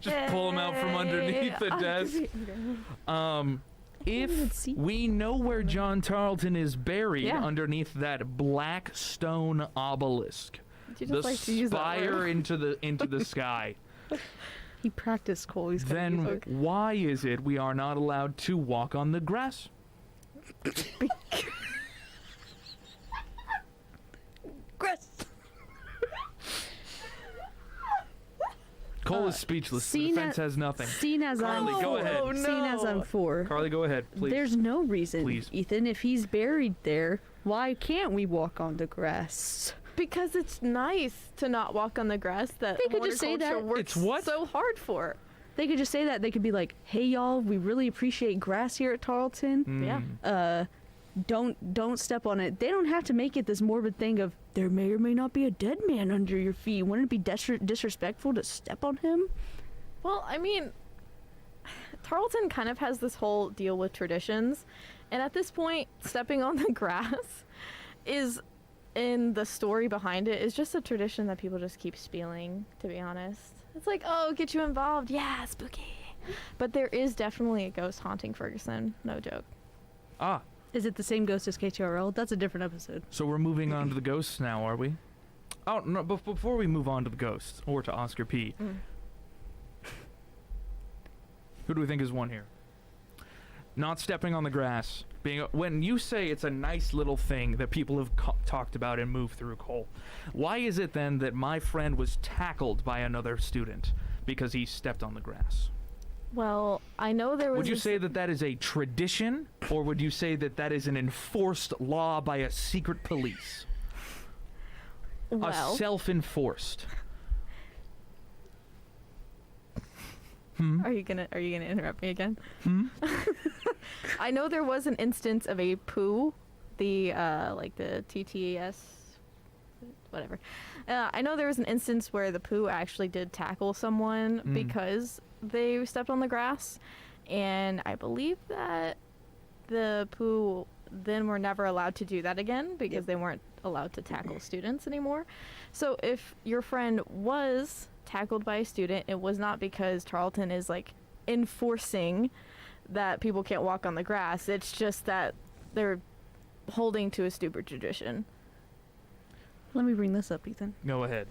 Just pull him out from underneath the desk. even If see- we know where John Tarleton is buried Yeah. underneath that black stone obelisk, You the just like to use that spire word. into the sky, He practiced, Cole. He's gonna then use it. why is it we are not allowed to walk on the grass? Cole is speechless. The Seen defense at- has nothing. Seeing as Carly, I'm go ahead. Oh, no. Seeing as I'm 4. Carly, go ahead, please. There's no reason, Please. Ethan. If he's buried there, why can't we walk on the grass? Because it's nice to not walk on the grass that They could just say horticulture that. works It's what? so hard for. They could just say that. They could be like, "Hey, y'all, we really appreciate grass here at Tarleton. Mm. Don't step on it." They don't have to make it this morbid thing of there may or may not be a dead man under your feet. Wouldn't it be disrespectful to step on him? Well, I mean, Tarleton kind of has this whole deal with traditions, and at this point, stepping on the grass is, in the story behind it, is just a tradition that people just keep spieling, to be honest. It's like, oh, get you involved. Yeah, spooky. But there is definitely a ghost haunting Ferguson. No joke. Ah, Is it the same ghost as KTRL? That's a different episode. so we're moving on to the ghosts now, are we? Oh, no, before we move on to the ghosts, or to Oscar P., who do we think is one here? Not stepping on the grass. When you say it's a nice little thing that people have talked about and moved through, Cole, why is it then that my friend was tackled by another student because he stepped on the grass? Well, I know there was. Would you say that that is a tradition, or would you say that that is an enforced law by a secret police? well, A self-enforced. Are you gonna interrupt me again? Hmm? I know there was an instance of a poo, the like the TTS, whatever. I know there was an instance where the poo actually did tackle someone because they stepped on the grass, and I believe that the poo then were never allowed to do that again because they weren't allowed to tackle students anymore. So if your friend was tackled by a student, it was not because Tarleton is like enforcing that people can't walk on the grass. It's just that they're holding to a stupid tradition. Let me bring this up, Ethan. Go ahead.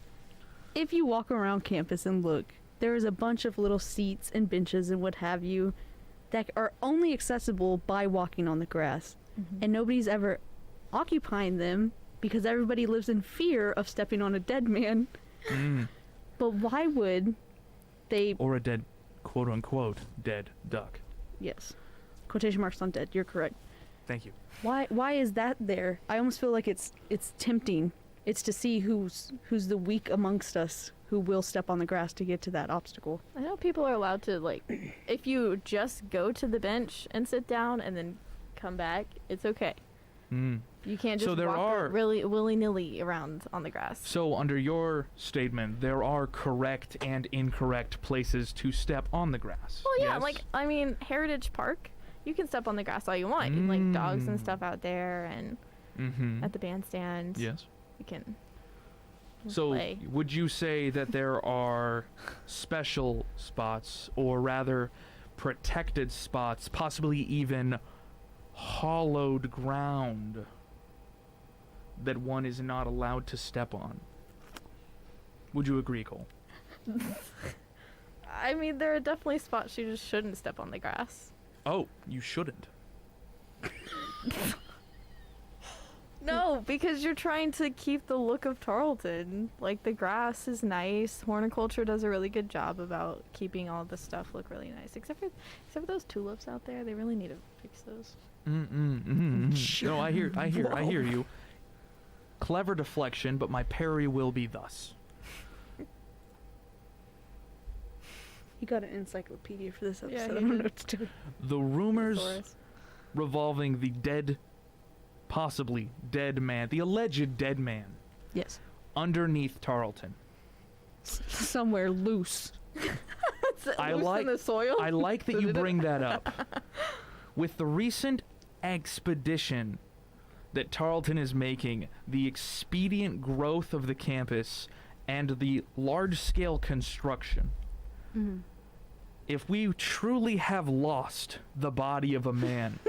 If you walk around campus and look, there is a bunch of little seats and benches and what have you that are only accessible by walking on the grass. And nobody's ever occupying them because everybody lives in fear of stepping on a dead man. But why would they... Or a dead, quote-unquote, dead duck. Yes. Quotation marks on dead. You're correct. Thank you. Why is that there? I almost feel like it's tempting. It's to see who's the weak amongst us who will step on the grass to get to that obstacle. I know people are allowed to, like, if you just go to the bench and sit down and then come back, it's okay. You can't just So there walk are- really willy-nilly around on the grass. So, under your statement, there are correct and incorrect places to step on the grass. Well, yeah, yes? like, I mean, Heritage Park, you can step on the grass all you want. You can, like, dogs and stuff out there, and at the bandstand, Yes. you can So, play. would you say that there are special spots, or rather, protected spots, possibly even hollowed ground, that one is not allowed to step on? Would you agree, Cole? I mean, there are definitely spots you just shouldn't step on the grass. Oh, you shouldn't. No, because you're trying to keep the look of Tarleton. Like, the grass is nice. Horticulture does a really good job about keeping all this stuff look really nice. Except for those tulips out there. They really need to fix those. No, I hear you. Clever deflection, but my parry will be thus. You got an encyclopedia for this Yeah, episode. he I don't know did. what to do. The rumors Thesaurus. revolving the dead, possibly dead man, the alleged dead man, Yes. underneath Tarleton. Somewhere loose. I Loose like- in the soil. I like that you bring that up. With the recent expedition that Tarleton is making, the expedient growth of the campus, and the large-scale construction, Mhm. If we truly have lost the body of a man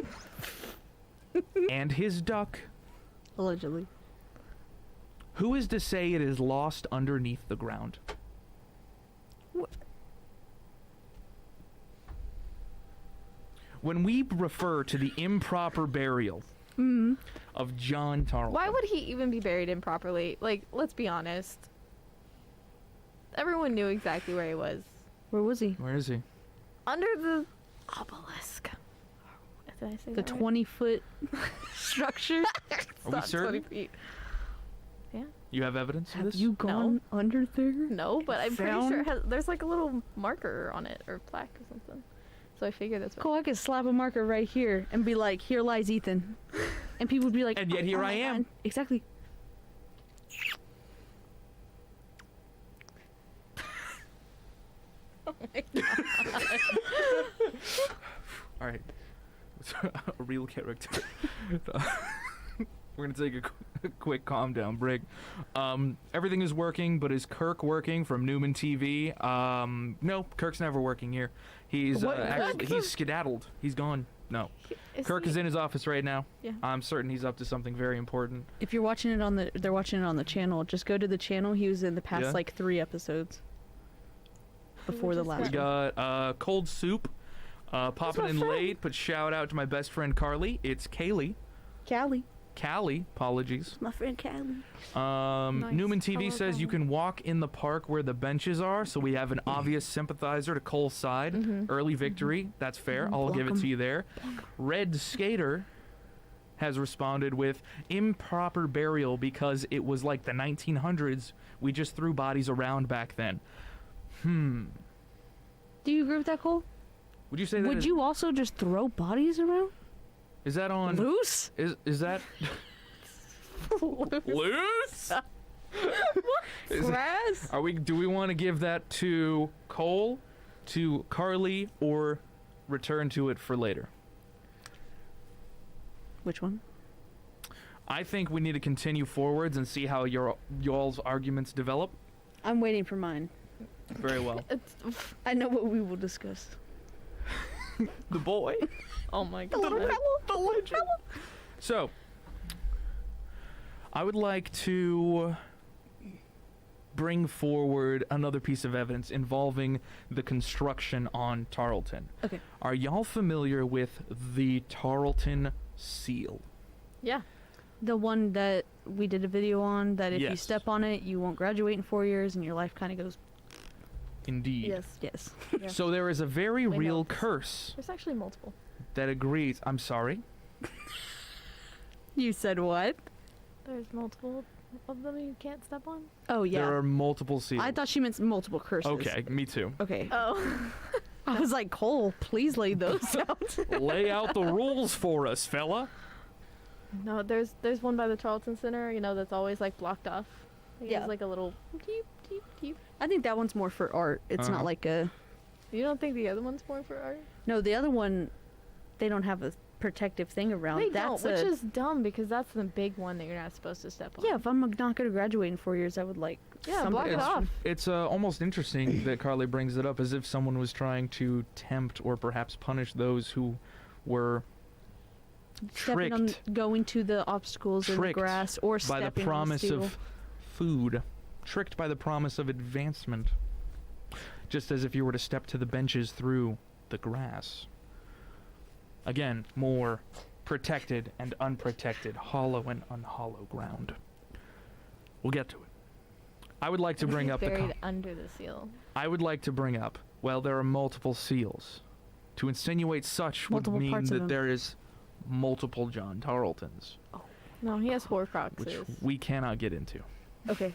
and his duck, Allegedly. who is to say it is lost underneath the ground? When we refer to the improper burial of John Tarleton, Why would he even be buried improperly? Like, let's be honest. Everyone knew exactly where he was. Where was he? where is he? Under the obelisk. Did I say The that right? 20-foot structure? Are we Not 20 certain? feet. Yeah. You have evidence of Have this? you gone under there? No, but I'm pretty Found? sure it has, there's like a little marker on it or plaque or something. So I figure that's what. Cool, I could slap a marker right here and be like, here lies Ethan. And people would be like, And yet "Oh, here oh I my am." God." Exactly. Oh my God. All right. A real character. We're going to take a quick calm down break. Everything is working, but is Kirk working from Newman TV? No, Kirk's never working here. He's What? actually he's skedaddled. He's gone. No. Kirk is in his office right now. Yeah. I'm certain he's up to something very important. If you're watching it on the, they're watching it on the channel, just go to the channel. He was in the past Yeah. like 3 episodes. Before the just last We one. got cold soup, popping my in friend. late, but shout out to my best friend Carly. It's Kaylee. Callie, apologies. My friend Callie. Nice. Newman TV Hello, says you Callie. can walk in the park where the benches are, so we have an obvious sympathizer to Cole's side. Mhm. Early victory, that's fair. Mhm. I'll give it Block to you there. Red Skater has responded with improper burial because it was like the 1900s. We just threw bodies around back then. Do you agree with that, Cole? Would you say that? Would you also just throw bodies around? Is that on? Loose? Is that loose? Is- Grass? Are we? Do we want to give that to Cole, to Carly, or return to it for later? Which one? I think we need to continue forwards and see how y'all's arguments develop. I'm waiting for mine. Very well. It's, I know what we will discuss. The boy. oh my God. The legend. So, I would like to bring forward another piece of evidence involving the construction on Tarleton. Okay. Are y'all familiar with the Tarleton seal? Yeah. The one that we did a video on, that if you Yes. step on it, you won't graduate in 4 years and your life kind of goes, Indeed. Yes. yes. Yeah. So there is a very We know real this. curse There's actually multiple. that agrees. I'm sorry. You said what? There's multiple of them you can't step on. Oh, yeah. There are multiple seals. I thought she meant multiple curses. Okay, me too. Okay. Oh. I was like, Cole, please lay those out. Lay out the rules for us, fella. No, there's one by the Tarleton Center, you know, that's always like blocked off. It Yeah. has like a little teep, teep, teep. I think that one's more for art. It's Uh-huh. not like a... You don't think the other one's more for art? No, the other one, they don't have a protective thing around. They That's don't, which is dumb because that's the big one that you're not supposed to step on. Yeah, if I'm not going to graduate in 4 years, I would like... Yeah, some block it protection. off. It's almost interesting that Carly brings it up as if someone was trying to tempt or perhaps punish those who were Stepping on, tricked going to the obstacles in the Tricked grass or by stepping the promise on the steel. of food, tricked by the promise of advancement, just as if you were to step to the benches through the grass. Again, more protected and unprotected, hollow and unhollow ground. We'll get to it. I would like to And bring he's up the buried under the seal. I would like to bring up, well, there are multiple seals. To insinuate such Multiple would mean parts of that him. there is multiple John Tarletons, No, he has which Horcruxes. we cannot get into. Okay.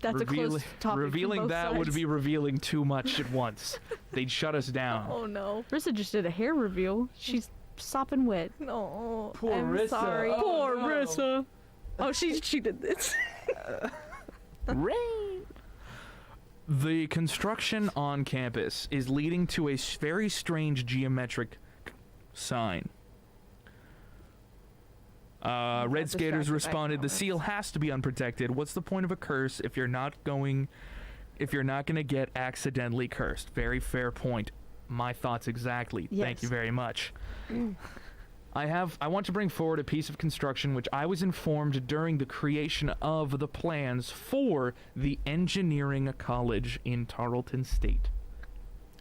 That's a Revealing- close topic from Revealing both that would sides. be revealing too much at once. They'd shut us down. Oh no. Rissa just did a hair reveal. She's sopping wet. No. Poor I'm Rissa. sorry. Oh, Poor no. Rissa. Oh, she did this. Rain. The construction on campus is leading to a very strange geometric sign. Red Skaters distracted by responded, the comments. seal has to be unprotected. What's the point of a curse if you're not going if you're not going to get accidentally cursed. Very fair point. My thoughts exactly. Yes. Thank you very much. I want to bring forward a piece of construction which I was informed during the creation of the plans for the engineering college in Tarleton State.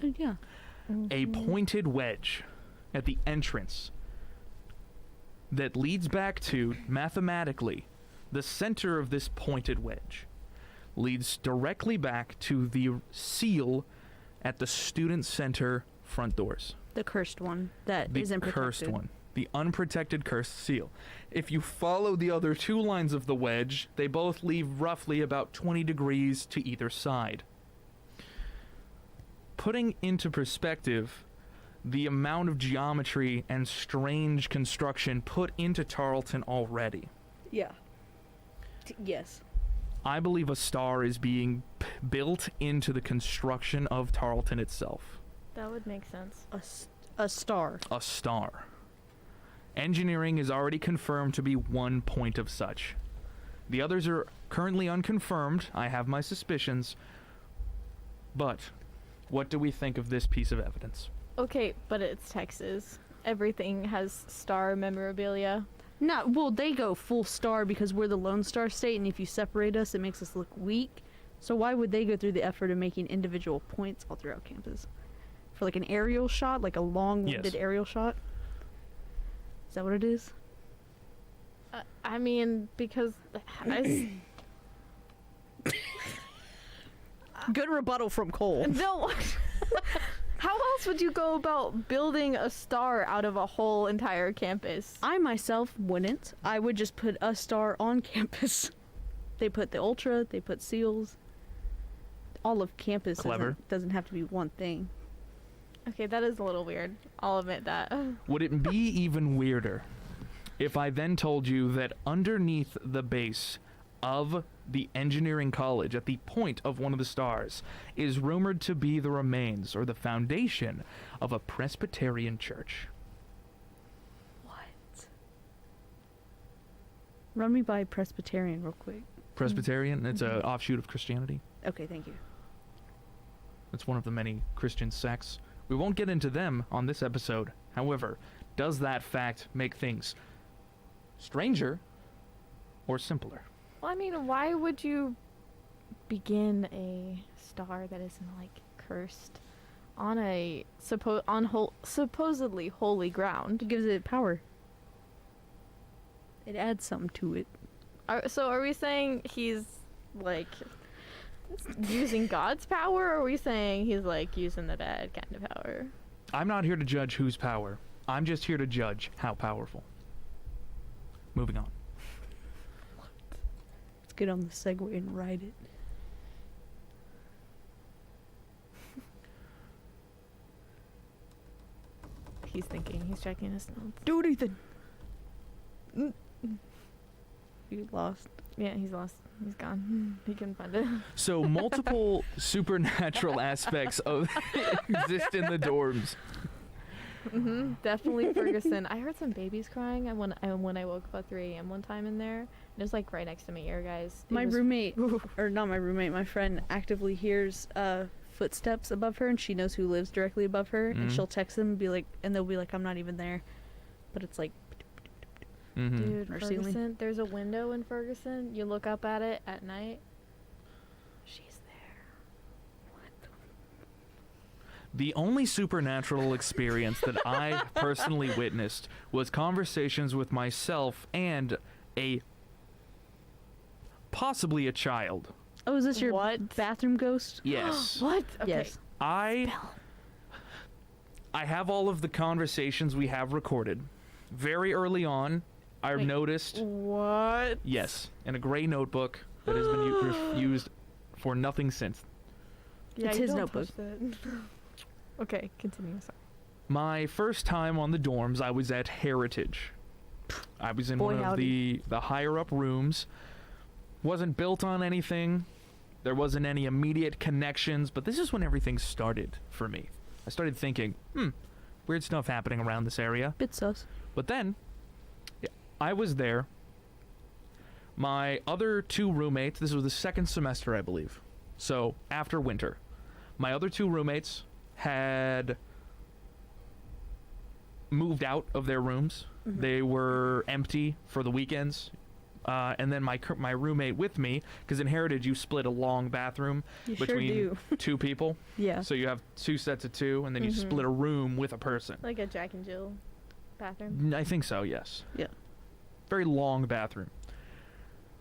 Yeah. A pointed wedge at the entrance that leads back to, mathematically, the center of this pointed wedge leads directly back to the seal at the student center front doors. The cursed one that The isn't protected. cursed one. The unprotected cursed seal. If you follow the other two lines of the wedge, they both leave roughly about 20 degrees to either side. Putting into perspective the amount of geometry and strange construction put into Tarleton already, Yeah. Yes. I believe a star is being built into the construction of Tarleton itself. That would make sense. A star. A star. Engineering is already confirmed to be one point of such. The others are currently unconfirmed. I have my suspicions. But what do we think of this piece of evidence? Okay, but it's Texas. Everything has star memorabilia. No, well, they go full star because we're the Lone Star State, and if you separate us, it makes us look weak. So why would they go through the effort of making individual points all throughout campus? For like an aerial shot, like a long-winded Yes. aerial shot? Is that what it is? I mean, because Good rebuttal from Cole. no. How else would you go about building a star out of a whole entire campus? I myself wouldn't. I would just put a star on campus. They put the Ultra, they put seals. All of campus Clever. doesn't have to be one thing. Okay, that is a little weird. I'll admit that. Would it be even weirder if I then told you that underneath the base of the engineering college, at the point of one of the stars, is rumored to be the remains or the foundation of a Presbyterian church? What? Run me by Presbyterian real quick. Presbyterian? It's an offshoot of Christianity. Okay, thank you. It's one of the many Christian sects. We won't get into them on this episode. However, does that fact make things stranger or simpler? Well, I mean, why would you begin a star that isn't like cursed on a supposedly holy ground? It gives it power. It adds something to it. So are we saying he's like using God's power, or are we saying he's like using the bad kind of power? I'm not here to judge whose power. I'm just here to judge how powerful. Moving on. Let's get on the Segway and ride it. He's thinking. He's checking his notes. Do it, Ethan. You lost. Yeah, he's lost. He's gone. He couldn't find it. So multiple supernatural aspects of exist in the dorms. Definitely Ferguson. I heard some babies crying when I woke up at 3 a.m. one time in there. It was like right next to my ear, guys. My roommate, or not my roommate, my friend actively hears footsteps above her, and she knows who lives directly above her, and she'll text them and be like, and they'll be like, I'm not even there. But it's like, Dude, Or ceiling. Ferguson. There's a window in Ferguson. You look up at it at night. She's there. The only supernatural experience that I personally witnessed was conversations with myself and possibly a child. oh, is this your What? bathroom ghost? Yes. What? Okay. Yes. I have all of the conversations we have recorded. Very early on, I Wait. noticed, What? yes, in a gray notebook that has been used for nothing since. Yeah, It's you his don't notebook. touch that. Okay, continue. Sorry. My first time on the dorms, I was at Heritage. I was in one of the higher up rooms. Wasn't built on anything. There wasn't any immediate connections, but this is when everything started for me. I started thinking, weird stuff happening around this area. Bit sus. But then, I was there. My other two roommates, this was the second semester, I believe. So after winter, my other two roommates had moved out of their rooms. They were empty for the weekends. And then my roommate with me, because in Heritage you split a long bathroom You sure between do. two people. Yeah. So you have two sets of two, and then you split a room with a person. Like a Jack and Jill bathroom. I think so, yes. Yeah. Very long bathroom.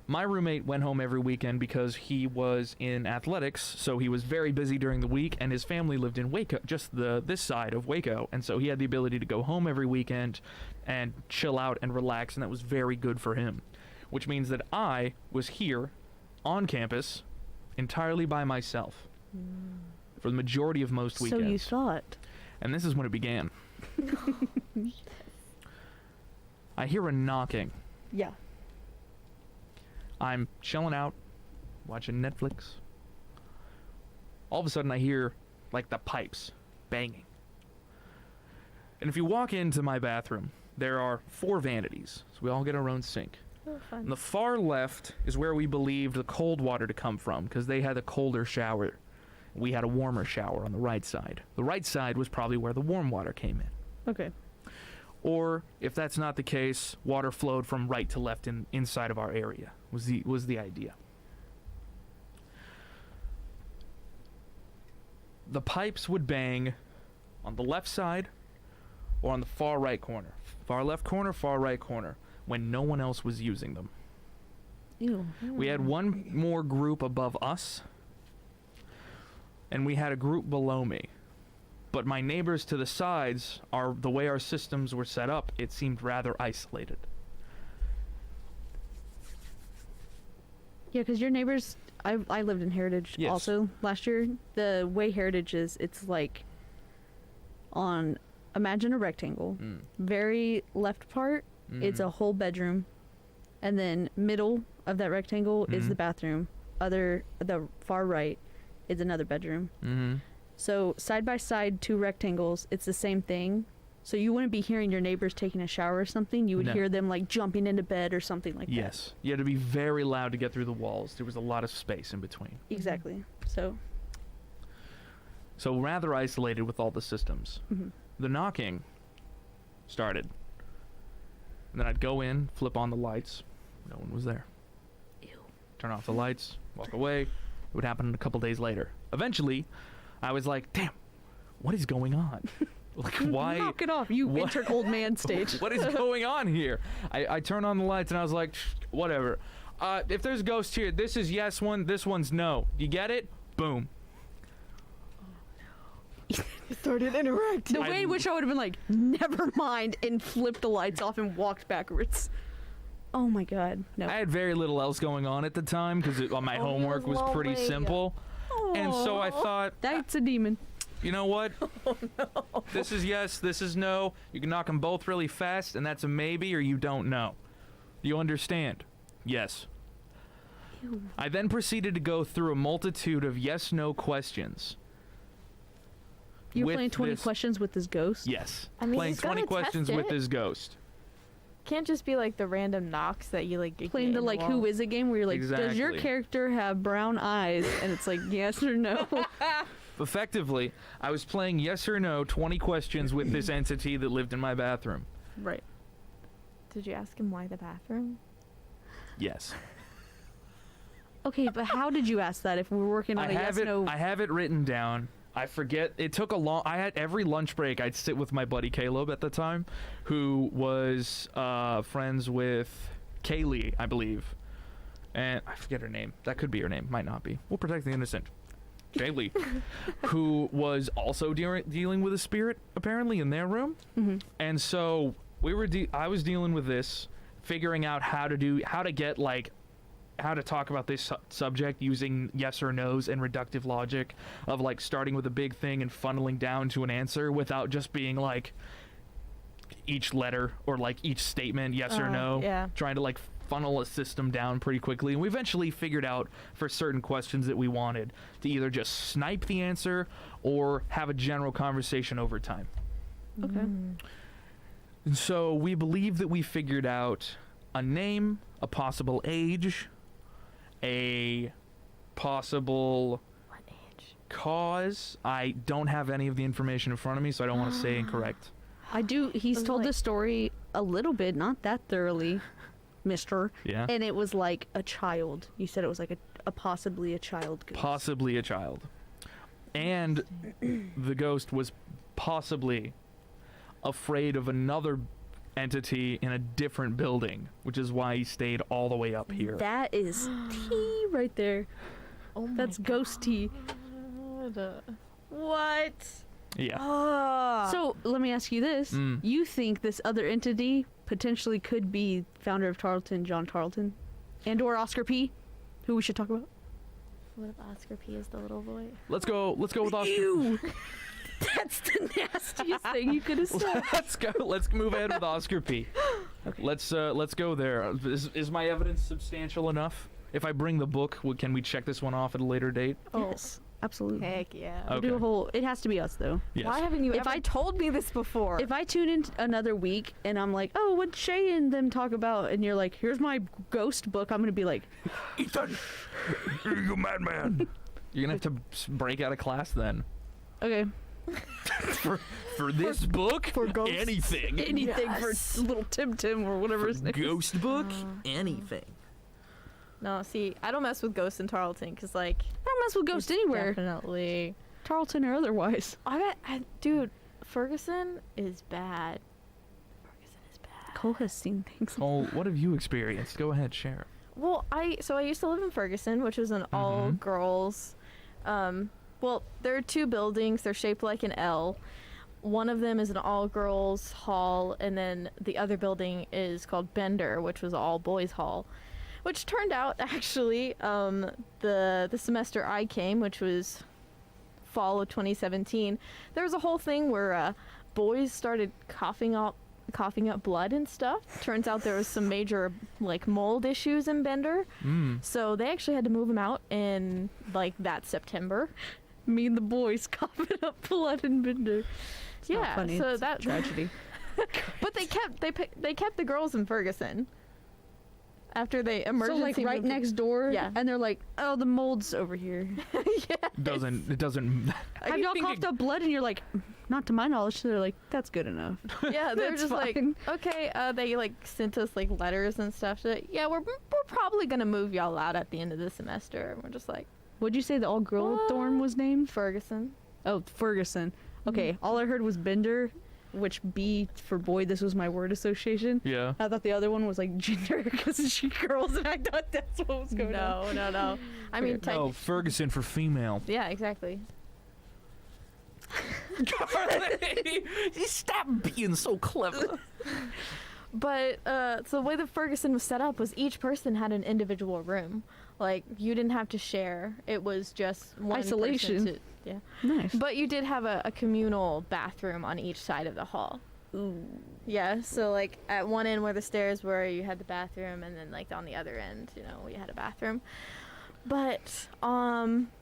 My roommate went home every weekend because he was in athletics, so he was very busy during the week, and his family lived in Waco, just this side of Waco, and so he had the ability to go home every weekend and chill out and relax, and that was very good for him. Which means that I was here on campus entirely by myself for the majority of most So weekends. you thought. And this is when it began. I hear a knocking. Yeah. I'm chilling out, watching Netflix. All of a sudden I hear, like, the pipes banging. And if you walk into my bathroom, there are 4 vanities, so we all get our own sink. Oh, fun. On the far left is where we believed the cold water to come from, because they had a colder shower. We had a warmer shower on the right side. The right side was probably where the warm water came in. Okay. Or, if that's not the case, water flowed from right to left inside of our area, was the idea. The pipes would bang on the left side or on the far right corner. Far left corner, far right corner, when no one else was using them. Ew. We had one more group above us, and we had a group below me. But my neighbors to the sides, the way our systems were set up, it seemed rather isolated. Yeah, because your neighbors, I lived in Heritage Yes. also last year. The way Heritage is, it's like imagine a rectangle. Very left part, it's a whole bedroom. And then middle of that rectangle is the bathroom. The far right is another bedroom. Mm-hmm. So side by side, 2 rectangles, it's the same thing. So you wouldn't be hearing your neighbors taking a shower or something. You would No. hear them like jumping into bed or something like that. Yes. You had to be very loud to get through the walls. There was a lot of space in between. Exactly. So. So rather isolated with all the systems. The knocking started. And then I'd go in, flip on the lights. No one was there. Ew. Turn off the lights, walk away. It would happen a couple days later. Eventually, I was like, damn, what is going on? Like, why? Knock it off, you what- entered old man stage. What is going on here? I turn on the lights and I was like, whatever. If there's ghosts here, this is yes one, this one's no. You get it? Boom. Started interacting. The way in which I would have been like, never mind, and flipped the lights off and walked backwards. Oh my god, no. I had very little else going on at the time because my homework was pretty lonely. simple. And so I thought, That's a demon. you know what? This is yes, this is no. You can knock them both really fast, and that's a maybe or you don't know. You understand? Yes. Ew. I then proceeded to go through a multitude of yes-no questions. You're with playing 20 this- questions with this ghost? Yes. I mean, Playing he's gotta 20 questions test with it. this ghost. Can't just be like the random knocks that you like. Playing the like who is it game where you're like, does your Exactly. character have brown eyes? And it's like yes or no. Effectively, I was playing yes or no 20 questions with this entity that lived in my bathroom. Right. Did you ask him why the bathroom? Yes. Okay, but how did you ask that if we were working on I a yes have it. no? I have it written down. I forget. It took a long. I had every lunch break. I'd sit with my buddy Caleb at the time, who was friends with Kaylee, I believe, and I forget her name. That could be her name. Might not be. We'll protect the innocent. Kaylee, who was also dealing with a spirit apparently in their room, and so we were. I was dealing with this, figuring out how to get like. How to talk about this subject using yes or no's and reductive logic of like starting with a big thing and funneling down to an answer without just being like each letter or like each statement yes or no. Yeah. Trying to like funnel a system down pretty quickly. And we eventually figured out for certain questions that we wanted to either just snipe the answer or have a general conversation over time. Okay. And so we believe that we figured out a name, a possible age, a possible What age? cause. I don't have any of the information in front of me, so I don't want to say incorrect. I do. He's Was it told like- the story a little bit, not that thoroughly, Mister. Yeah. And it was like a child. You said it was like a possibly a child ghost. Possibly a child. And the ghost was possibly afraid of another entity in a different building, which is why he stayed all the way up here. That is tea right there. Oh my That's ghost tea. God. What? Yeah. Oh. So let me ask you this: Mm. You think this other entity potentially could be founder of Tarleton, John Tarleton, and/or Oscar P, who we should talk about? What if Oscar P is the little boy? Let's go with Oscar. Ew. That's the nastiest thing you could have said. Let's move ahead with Oscar P. Okay. Let's go there. Is my evidence substantial enough? If I bring the book, can we check this one off at a later date? Yes, absolutely. Heck yeah. We'll do Okay. a whole. It has to be us though. Yes. Why haven't you If ever I- told me this before? If I tune in another week and I'm like, oh, what'd Shay and them talk about? And you're like, here's my ghost book. I'm gonna be like, Ethan, you madman. You're gonna have to break out of class then. okay, For this book, for ghosts. anything. anything Yes. for little Tim or whatever his name is. Ghost book, anything. No, see, I don't mess with ghosts in Tarleton because, like, I don't mess with ghosts anywhere, definitely. Tarleton or otherwise. Dude, Ferguson is bad. Ferguson is bad. Cole has seen things. Cole, what have you experienced? Go ahead, share. Well, I used to live in Ferguson, which was an all girls. Well, there are two buildings. They're shaped like an L. One of them is an all girls hall, and then the other building is called Bender, which was all boys hall. Which turned out actually, the semester I came, which was fall of 2017, there was a whole thing where boys started coughing up blood and stuff. Turns out there was some major like mold issues in Bender, so they actually had to move them out in like that September. Me and the boys coughing up blood and Bender. It's not Yeah, funny. so it's that- tragedy. But they kept the girls in Ferguson after they emergency So like right moved them. next door. Yeah. And they're like, oh, the mold's over here. It doesn't. Have y'all coughed up blood? And you're like, not to my knowledge. So they're like, that's good enough. Yeah, they're That's just fine. like, okay. They like sent us like letters and stuff. So, yeah, we're probably gonna move y'all out at the end of the semester. And we're just like, What'd you say the all-girl What? dorm was named? Ferguson. Oh, Ferguson. Okay, all I heard was Bender, which B for boy. This was my word association. Yeah. I thought the other one was like gender because she girls, and I thought that's what was going on. No. I mean, Oh, Ferguson for female. yeah, exactly. Stop being so clever. But so the way that Ferguson was set up was each person had an individual room. Like you didn't have to share. It was just one person Isolation. to- yeah. Nice. But you did have a communal bathroom on each side of the hall. Ooh. Yeah, so like at one end where the stairs were, you had the bathroom, and then like on the other end, you had a bathroom. But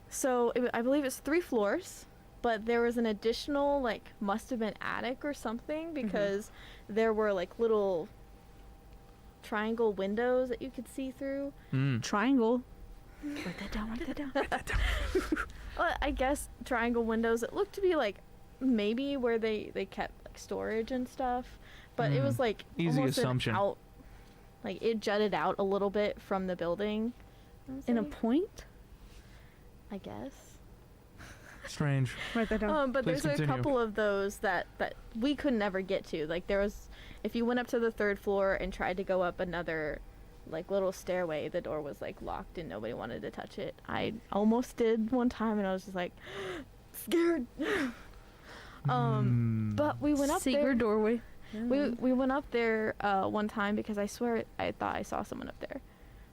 so I believe it's 3 floors, but there was an additional like must have been attic or something because there were like little triangle windows that you could see through. Triangle. Write that down. Write that down. Well, I guess triangle windows. It looked to be like maybe where they kept like storage and stuff, but it was like Easy almost an assumption. like it jutted out a little bit from the building. In a point. I guess. Strange. Write that down. But Please there's continue. a couple of those that we could never get to. Like there was, if you went up to the 3rd floor and tried to go up another like little stairway, the door was like locked and nobody wanted to touch it. I almost did one time and I was just like scared. But we went up Secret there. doorway. We went up there one time because I swear I thought I saw someone up there.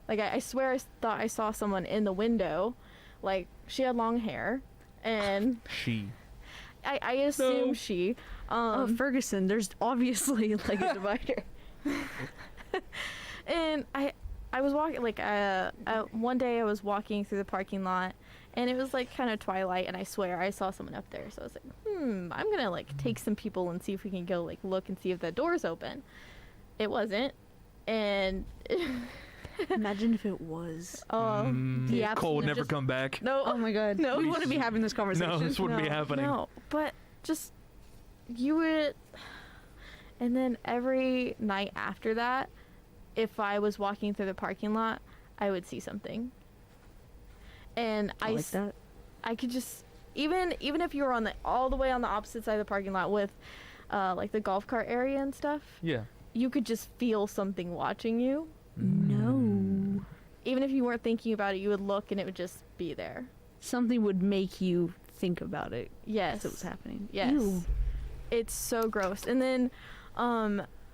Like I swear I thought I saw someone in the window. Like she had long hair, and She. I assume No. she. Oh, Ferguson. There's obviously like a divider. And I was walking like one day I was walking through the parking lot, and it was like kind of twilight, and I swear I saw someone up there. So I was like, I'm gonna like take some people and see if we can go like look and see if the door's open. It wasn't, and Imagine if it was. The Cole would absolute never just- come back. No. Oh my god. No. We wouldn't be having this conversation. No, this wouldn't be No, happening. No, but just you would. And then every night after that, if I was walking through the parking lot, I would see something. And I like that. I could just even if you were on the all the way on the opposite side of the parking lot with like the golf cart area and stuff, Yeah. you could just feel something watching you. No. Even if you weren't thinking about it, you would look and it would just be there. Something would make you think about it Yes. as it was happening. Yes. Ew. It's so gross. And then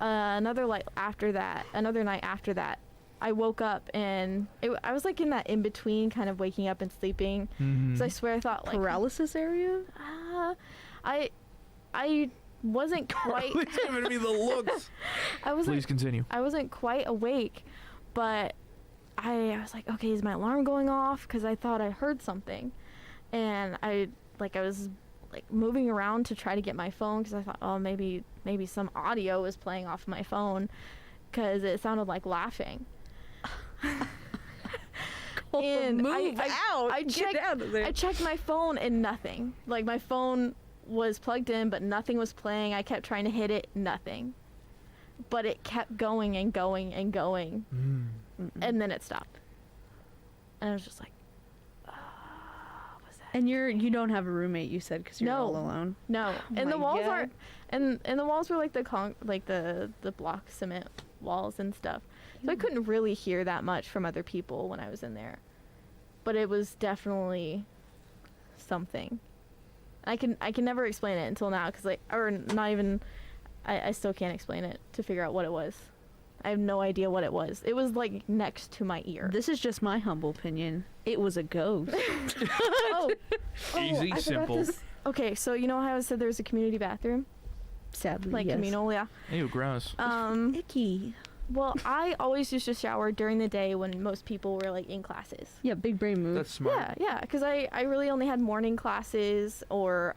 another night after that, I woke up and I was like in that in between kind of waking up and sleeping. Mhm. So I swear I thought like Paralysis area? I wasn't quite Carly's giving me the looks. Please continue. I wasn't quite awake, but I was like, okay, is my alarm going off? Because I thought I heard something, and I was like moving around to try to get my phone because I thought, oh, maybe some audio was playing off my phone because it sounded like laughing. And Move out. I Get checked, out of there. I checked my phone and nothing. Like my phone was plugged in, but nothing was playing. I kept trying to hit it, nothing. But it kept going and going and going, and then it stopped. And I was just like, what's that? And you don't have a roommate, you said, because you're No. all alone. No, and the my walls God. aren't, and the walls were like the block cement walls and stuff. So I couldn't really hear that much from other people when I was in there. But it was definitely something. I can never explain it until now, I still can't explain it to figure out what it was. I have no idea what it was. It was like next to my ear. This is just my humble opinion. It was a ghost. oh, Easy, I forgot simple. this. Okay, so you know how I said there's a community bathroom? Sadly, Like yes. communal, yeah. Ew, gross. Icky. Well, I always used to shower during the day when most people were like in classes. Yeah, big brain move. That's smart. Yeah, because I really only had morning classes or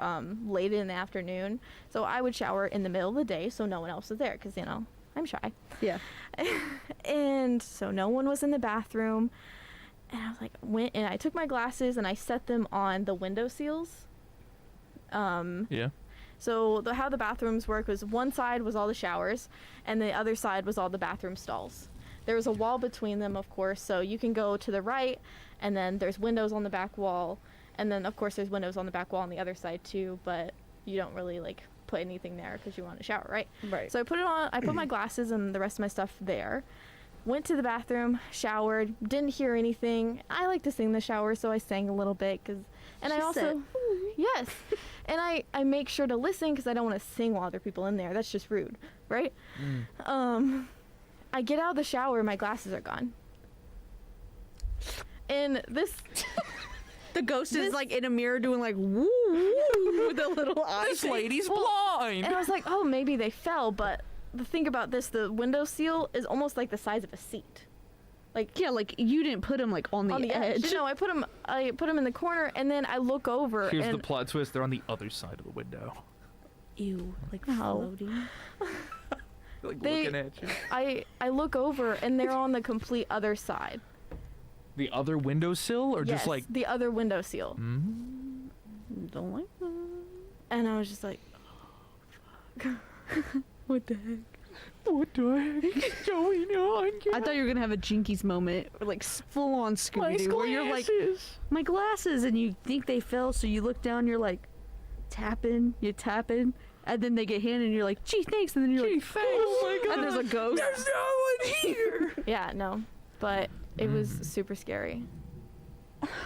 late in the afternoon. So I would shower in the middle of the day so no one else was there because, I'm shy. Yeah. And so no one was in the bathroom. And I was like, went and I took my glasses and I set them on the window seals. Yeah. So how the bathrooms work was one side was all the showers and the other side was all the bathroom stalls. There was a wall between them, of course, so you can go to the right and then there's windows on the back wall. And then, of course, there's windows on the back wall on the other side, too, but you don't really, put anything there because you want to shower, right? Right. So I put my glasses and the rest of my stuff there. Went to the bathroom, showered, didn't hear anything. I like to sing in the shower, so I sang a little bit. And I also, yes. And I make sure to listen because I don't want to sing while other people in there. That's just rude, right? I get out of the shower, my glasses are gone. And this... The ghost is in a mirror doing woo woo with a little eye. This lady's blind. And I was like, oh, maybe they fell, but the thing about this, the window seal is almost like the size of a seat. Yeah, you didn't put him on the edge. No, I put them in the corner, and then I look over. Here's and the plot twist. They're on the other side of the window. Ew, No. floating. Looking at you. I look over, and they're on the complete other side. The other windowsill, or Yes, just the other window seal. Don't like that. And I was just like, oh, fuck. What the heck? What the heck is going on? I thought you were gonna have a Jinkies moment, or full on Scooby Doo, where you're like, my glasses, and you think they fell, so you look down, you're tapping, and then they get handed, and you're like, gee, thanks, and then you're like, Oh my god! and there's a ghost. There's no one here. Yeah, no, but it was super scary.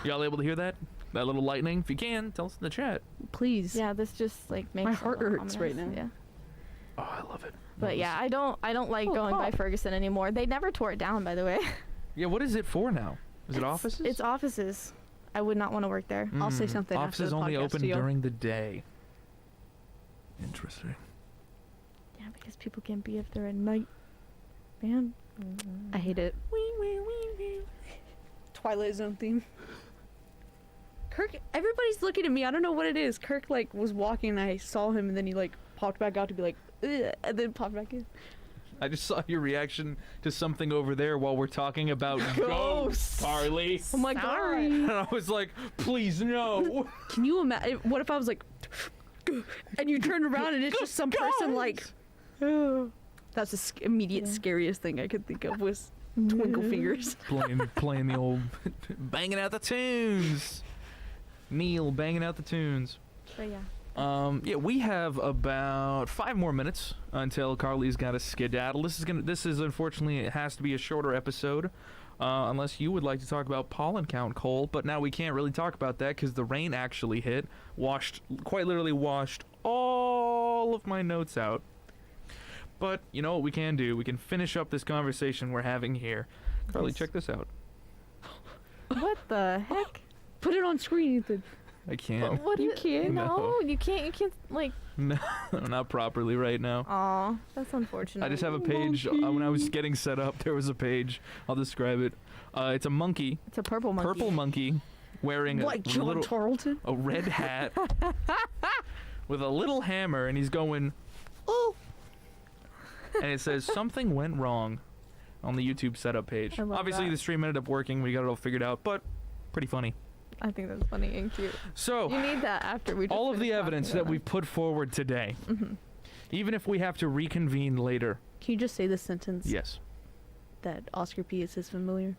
Y'all able to hear that? That little lightning? If you can, tell us in the chat. Please. Yeah, this just makes My it a heart little hurts ominous. right now. Yeah. Oh, I love it. But yeah, I don't like going by Ferguson anymore. They never tore it down, by the way. Yeah, what is it for now? Is it offices? It's offices. I would not want to work there. I'll say something after Offices the only podcast open to you. during the day. Interesting. Yeah, because people can't be if they're at night. Man. I hate it. Twilight Zone theme. Kirk, everybody's looking at me. I don't know what it is. Kirk was walking and I saw him and then he popped back out to be "Ugh," and then popped back in. I just saw your reaction to something over there while we're talking about ghosts, Carly. Oh my god. And I was like, please no. Can you imagine? What if I was like, and you turned around and it's just some person like, that's the immediate scariest thing I could think of was twinkle fingers. playing the old banging out the tunes. Neil banging out the tunes. But yeah. Yeah, we have about 5 more minutes until Carly's got to skedaddle. This is unfortunately, it has to be a shorter episode, unless you would like to talk about pollen count, Cole. But now we can't really talk about that because the rain actually hit, quite literally washed all of my notes out. But you know what we can do? We can finish up this conversation we're having here. Carly, Yes. check this out. What the heck? Put it on screen, Ethan. I can't. What You is- can't? No, you can't. You can't. Like. No, not properly right now. Aw, that's unfortunate. I just have a page. When I was getting set up, there was a page. I'll describe it. It's a monkey, It's a purple monkey. purple monkey, wearing Like John Tarleton? a red hat with a little hammer, and he's going, oh. And it says something went wrong on the YouTube setup page. I love Obviously, that. the stream ended up working. We got it all figured out, but pretty funny. I think that's funny and cute. So, You need that after we. Just all of the finish evidence talking that about we've put forward today, even if we have to reconvene later. Can you just say the sentence Yes. that Oscar P is his familiar?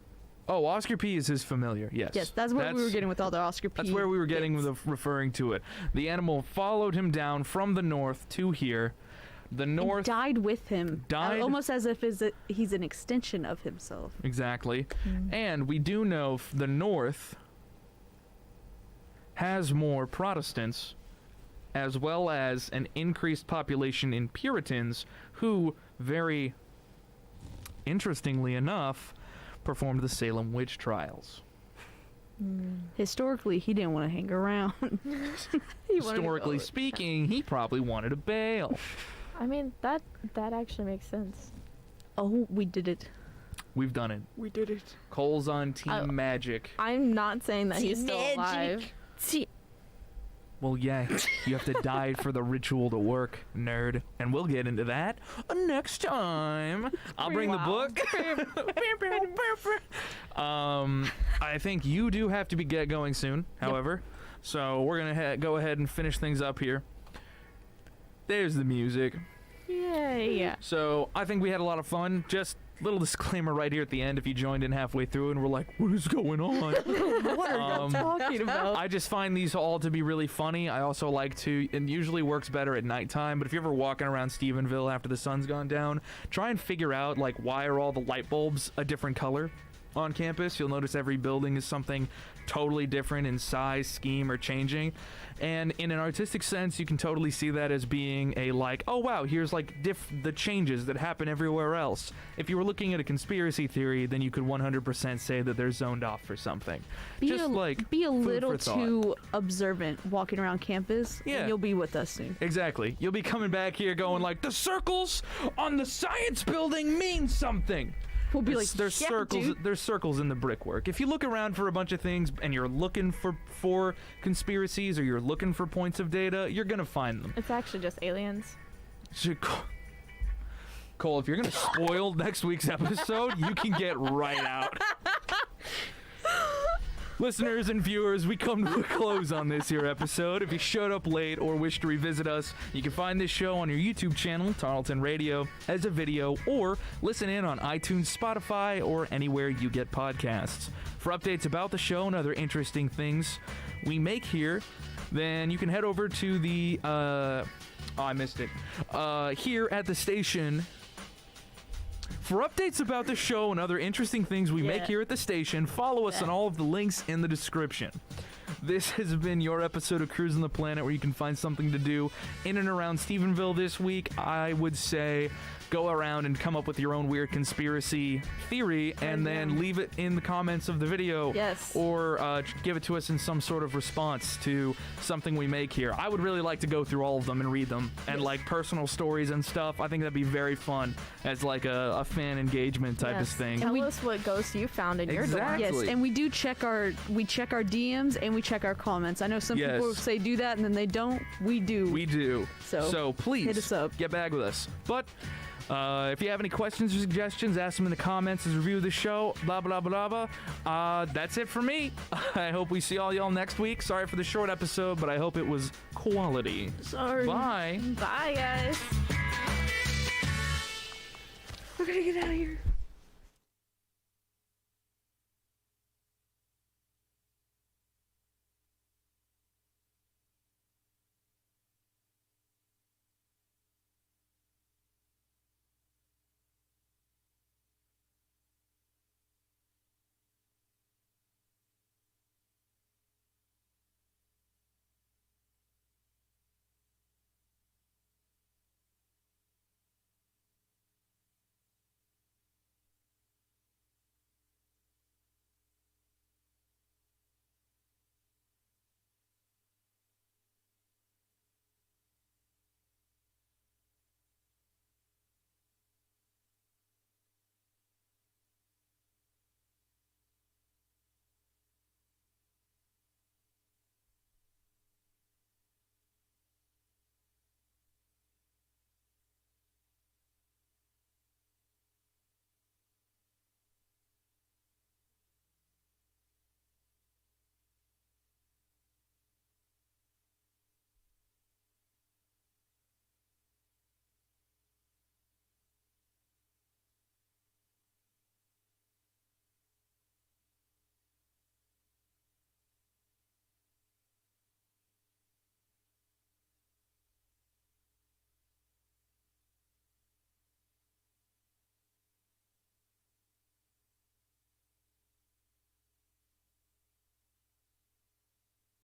Oh, Oscar P is his familiar. Yes. Yes, that's where we were getting with all the Oscar P. That's where we were getting bits. with referring to it. The animal followed him down from the north to here. The And north. died with him. Died- Almost as if he's an extension of himself. Exactly. Mm. And we do know the north has more Protestants, as well as an increased population in Puritans, who, very interestingly enough, performed the Salem witch trials. Historically, he didn't want to hang around. He wanted to Historically go- speaking, he probably wanted to bail. I mean that actually makes sense. Oh, we did it. We've done it. We did it. Cole's on Team I- Magic. I'm not saying that he's still Magic. alive. See, Well, yeah, you have to die for the ritual to work, nerd. And we'll get into that next time. I'll bring the Wow. book. I think you do have to get going soon, however. So we're going to go ahead and finish things up here. There's the music. Yay! So I think we had a lot of fun. Just little disclaimer right here at the end if you joined in halfway through and we're like, what is going on? what are you talking about? I just find these all to be really funny. I also like to, and usually works better at nighttime, but if you're ever walking around Stephenville after the sun's gone down, try and figure out, like, why are all the light bulbs a different color on campus. You'll notice every building is something totally different in size, scheme, or changing. And in an artistic sense, you can totally see that as being a, like, oh wow, here's like the changes that happen everywhere else. If you were looking at a conspiracy theory, then you could 100% say that they're zoned off for something. Be Just a, like be a food little for thought. too observant walking around campus, Yeah. and you'll be with us soon. Exactly. You'll be coming back here going like, the circles on the science building mean something. We'll be like, There's yeah, circles. dude. There's circles in the brickwork. If you look around for a bunch of things and you're looking for conspiracies or you're looking for points of data, you're gonna find them. It's actually just aliens. Cole, if you're gonna spoil next week's episode, you can get right out. Listeners and viewers, we come to a close on this here episode. If you showed up late or wish to revisit us, you can find this show on your YouTube channel, Tarleton Radio, as a video, or listen in on iTunes, Spotify, or anywhere you get podcasts. For updates about the show and other interesting things we make here, then you can head over to the, I missed it, here at the station. For updates about the show and other interesting things we make Yeah. here at the station, follow us on all of the links in the description. This has been your episode of Cruisin the Planet, where you can find something to do in and around Stephenville this week. I would say go around and come up with your own weird conspiracy theory and then leave it in the comments of the video. Yes. Or give it to us in some sort of response to something we make here. I would really like to go through all of them and read them and like personal stories and stuff. I think that'd be very fun as like a fan engagement type of Yes. thing. Tell us what ghosts you found in your door. Exactly. Yes, and we do check our DMs and we check our comments. I know some people Yes. say do that and then they don't. We do. We do. So, please hit us up. get back with us. But if you have any questions or suggestions, ask them in the comments as review of the show. Blah, blah, blah, blah. That's it for me. I hope we see all y'all next week. Sorry for the short episode, but I hope it was quality. Sorry. Bye. Bye, guys. We're gonna get out of here.